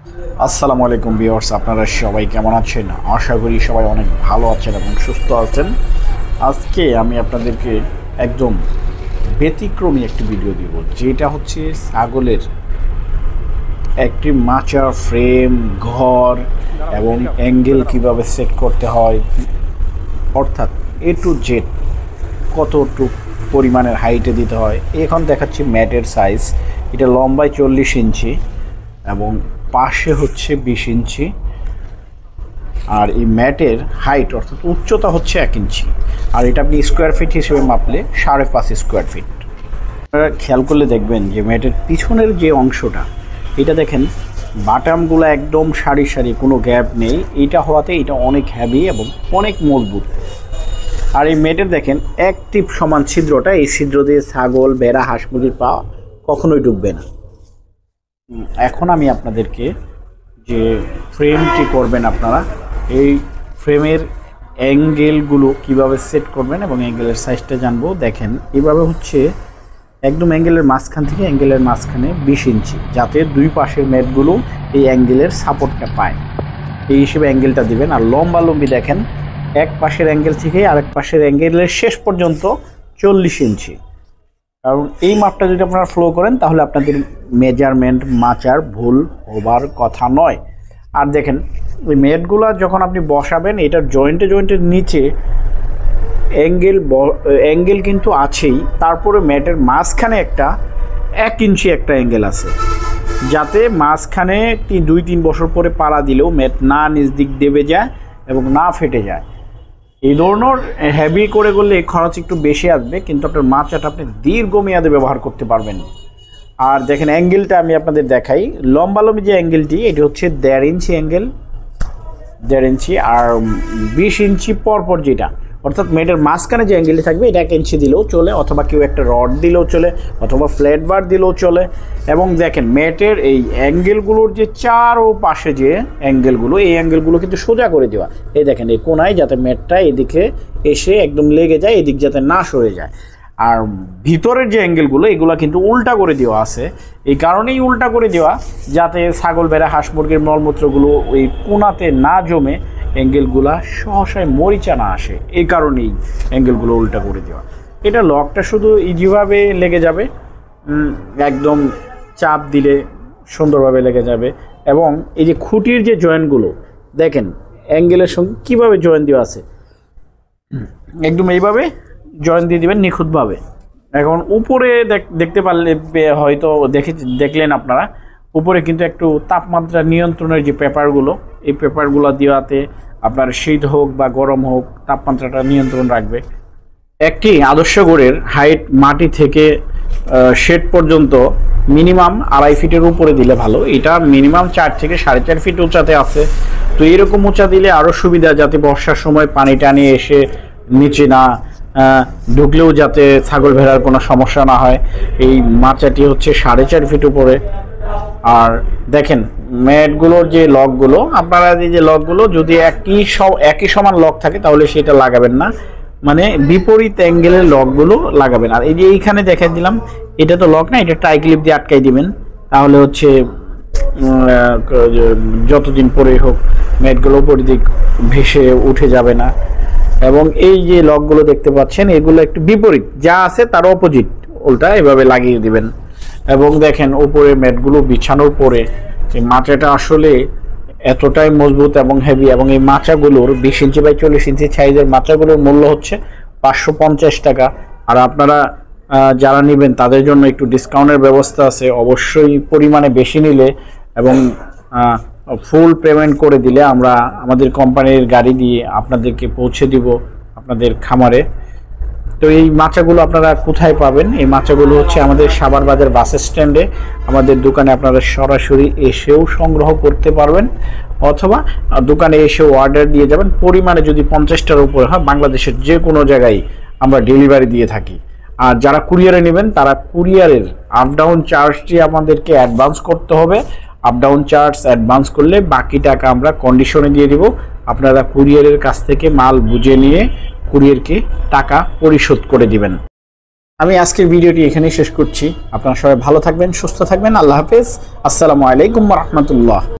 আসসালামু আলাইকুম ভিউয়ার্স, আপনারা সবাই কেমন আছেন? আশা করি সবাই অনেক ভালো আছেন এবং সুস্থ আছেন। আজকে আমি আপনাদেরকে একদম ব্যতিক্রমী একটি ভিডিও দিব, যেটা হচ্ছে ছাগলের একটি মাচার ফ্রেম, ঘর এবং অ্যাঙ্গেল কিভাবে সেট করতে হয়, অর্থাৎ এ টু জেড কতটুকু পরিমাণের হাইটে দিতে হয়। এখন দেখাচ্ছি ম্যাটের সাইজ। এটা লম্বায় 40 ইঞ্চি এবং পাশে হচ্ছে 20 ইঞ্চি। আর এই ম্যাটের হাইট অর্থাৎ উচ্চতা হচ্ছে 1 ইঞ্চি। আর এটা আপনি স্কোয়ার ফিট হিসেবে মাপলে 5.5 স্কোয়ার ফিট। আপনারা খেয়াল করলে দেখবেন যে ম্যাটের পিছনের যে অংশটা, এটা দেখেন বাটামগুলো একদম সারি সারি, কোনো গ্যাপ নেই। এইটা হওয়াতে এটা অনেক হ্যাভি এবং অনেক মজবুত। আর এই ম্যাটের দেখেন এক টিপ সমান ছিদ্রটা, এই ছিদ্র দিয়ে ছাগল, ভেড়া, হাঁস মুরগির পা কখনোই ডুববে না। এখন আমি আপনাদেরকে যে ফ্রেমটি করবেন, আপনারা এই ফ্রেমের অ্যাঙ্গেলগুলো কিভাবে সেট করবেন এবং অ্যাঙ্গেলের সাইজটা জানবো। দেখেন এইভাবে হচ্ছে একদম অ্যাঙ্গেলের মাঝখান থেকে অ্যাঙ্গেলের মাঝখানে 20 ইঞ্চি, যাতে দুই পাশের ম্যাটগুলো এই অ্যাঙ্গেলের সাপোর্টটা পায়, এই হিসেবে অ্যাঙ্গেলটা দিবেন। আর লম্বি দেখেন এক পাশের অ্যাঙ্গেল থেকে আরেক পাশের অ্যাঙ্গেলের শেষ পর্যন্ত 40 ইঞ্চি। কারণ এই মাপটা যদি আপনারা ফলো করেন তাহলে আপনাদের মেজারমেন্ট মাচার ভুল হবার কথা নয়। আর দেখেন ওই ম্যাটগুলো যখন আপনি বসাবেন, এটার জয়েন্টের নিচে অ্যাঙ্গেল কিন্তু আছেই, তারপরে ম্যাটের মাঝখানে একটা 1 ইঞ্চি একটা অ্যাঙ্গেল আছে, যাতে মাঝখানে 2-3 বছর পরে পাড়া দিলেও ম্যাট না নিচ দিক দেবে যায় এবং না ফেটে যায়। এই ধরনের হেভি করে করলে খরচ একটু বেশি আসবে, কিন্তু আপনার মাচাটা আপনি দীর্ঘমেয়াদে ব্যবহার করতে পারবেন। আর দেখেন অ্যাঙ্গেলটা আমি আপনাদের দেখাই। লম্বি যে অ্যাঙ্গেলটি, এটি হচ্ছে 1.5 ইঞ্চি অ্যাঙ্গেল, 1.5 ইঞ্চি। আর 20 ইঞ্চি পরপর যেটা, অর্থাৎ মেটের মাঝখানে যে অ্যাঙ্গেলটি থাকবে, এটা 1 ইঞ্চি দিলেও চলে, অথবা কেউ একটা রড দিলেও চলে, অথবা ফ্ল্যাট বার দিলেও চলে। এবং দেখেন মেটের এই অ্যাঙ্গেলগুলোর যে চারো পাশে যে অ্যাঙ্গেলগুলো, এই অ্যাঙ্গেলগুলো কিন্তু সোজা করে দেওয়া। এই দেখেন এই কোনায়, যাতে মেটটা এদিকে এসে একদম লেগে যায়, এদিক যাতে না সরে যায়। আর ভিতরের যে অ্যাঙ্গেলগুলো, এগুলো কিন্তু উল্টা করে দেওয়া আছে। এই কারণেই উল্টা করে দেওয়া, যাতে ছাগল, ভেড়া, হাঁস মুরগির মলমূত্রগুলো ওই কোনাতে না জমে অ্যাঙ্গেলগুলা সহসায় মরিচা না আসে। এই কারণেই অ্যাঙ্গেলগুলো উল্টা করে দেওয়া। এটা লকটা শুধু ইজিভাবে লেগে যাবে, একদম চাপ দিলে সুন্দরভাবে লেগে যাবে। এবং এই যে খুঁটির যে জয়েন্টগুলো দেখেন অ্যাঙ্গেলের সঙ্গে কীভাবে জয়েন্ট দেওয়া আছে, একদম এইভাবে জয়েন্ট দিয়ে দেবেন নিখুঁতভাবে। এখন উপরে দেখতে পারলে হয়তো দেখলেন আপনারা, উপরে কিন্তু একটু তাপমাত্রা নিয়ন্ত্রণের যে পেপারগুলো, এই পেপারগুলো দেওয়াতে আপনার শীত হোক বা গরম হোক, তাপমাত্রাটা নিয়ন্ত্রণ রাখবে। একটি আদর্শ গড়ের হাইট মাটি থেকে শেড পর্যন্ত মিনিমাম 2.5 ফিটের উপরে দিলে ভালো। এটা মিনিমাম 4 থেকে 4.5 ফিট উঁচাতে আছে। তো এরকম উঁচা দিলে আরও সুবিধা, যাতে বর্ষার সময় পানি টানি এসে নিচে না ঢুকলেও যাতে ছাগল ভেড়ার কোনো সমস্যা না হয়। এই মাচাটি হচ্ছে 4.5 ফিট উপরে। আর দেখেন ম্যাটগুলোর যে লকগুলো, আপনারা যে লকগুলো যদি একই সমান লক থাকে তাহলে সেটা লাগাবেন না, মানে বিপরীত অ্যাঙ্গেলের লকগুলো লাগাবেন। আর এই যে এইখানে দেখে দিলাম, এটা তো লক না, এটা টাই ক্লিপ দিয়ে আটকাই দিবেন। তাহলে হচ্ছে যতদিন পরে হোক ম্যাটগুলো উপর দিক ভেসে উঠে যাবে না। এবং এই যে লকগুলো দেখতে পাচ্ছেন, এগুলো একটু বিপরীত, যা আছে তার অপোজিট, উল্টা এভাবে লাগিয়ে দিবেন। এবং দেখেন উপরে ম্যাটগুলো বিছানোর পরে এই মাচাটা আসলে এতটাই মজবুত এবং হেভি। এবং এই মাচাগুলোর 20 ইঞ্চি বাই 40 ইঞ্চি সাইজের মাচাগুলোর মূল্য হচ্ছে 550 টাকা। আর আপনারা যারা নেবেন তাদের জন্য একটু ডিসকাউন্টের ব্যবস্থা আছে। অবশ্যই পরিমাণে বেশি নিলে এবং ফুল পেমেন্ট করে দিলে আমরা আমাদের কোম্পানির গাড়ি দিয়ে আপনাদেরকে পৌঁছে দিব আপনাদের খামারে। তো এই মাচাগুলো আপনারা কোথায় পাবেন? এই মাচাগুলো হচ্ছে আমাদের সাভার বাজার বাস স্ট্যান্ডে আমাদের দোকানে আপনারা সরাসরি এসেও সংগ্রহ করতে পারবেন, অথবা দোকানে এসেও অর্ডার দিয়ে যাবেন। পরিমাণে যদি 50টার উপরে হয়, বাংলাদেশের যে কোনো জায়গায় আমরা ডেলিভারি দিয়ে থাকি। আর যারা কুরিয়ারে নেবেন তারা কুরিয়ারের আপ ডাউন চার্জটি আমাদেরকে অ্যাডভান্স করতে হবে। আপ ডাউন চার্জ অ্যাডভান্স করলে বাকি টাকা আমরা কন্ডিশনে দিয়ে দিব। আপনারা কুরিয়ারের কাছ থেকে মাল বুঝে নিয়ে কুরিয়ারকে টাকা পরিশোধ করে দিবেন। আমি আজকের ভিডিওটি এখানেই শেষ করছি। আপনারা সবাই ভালো থাকবেন, সুস্থ থাকবেন। আল্লাহ হাফেজ। আসসালামু আলাইকুম ওয়া রাহমাতুল্লাহ।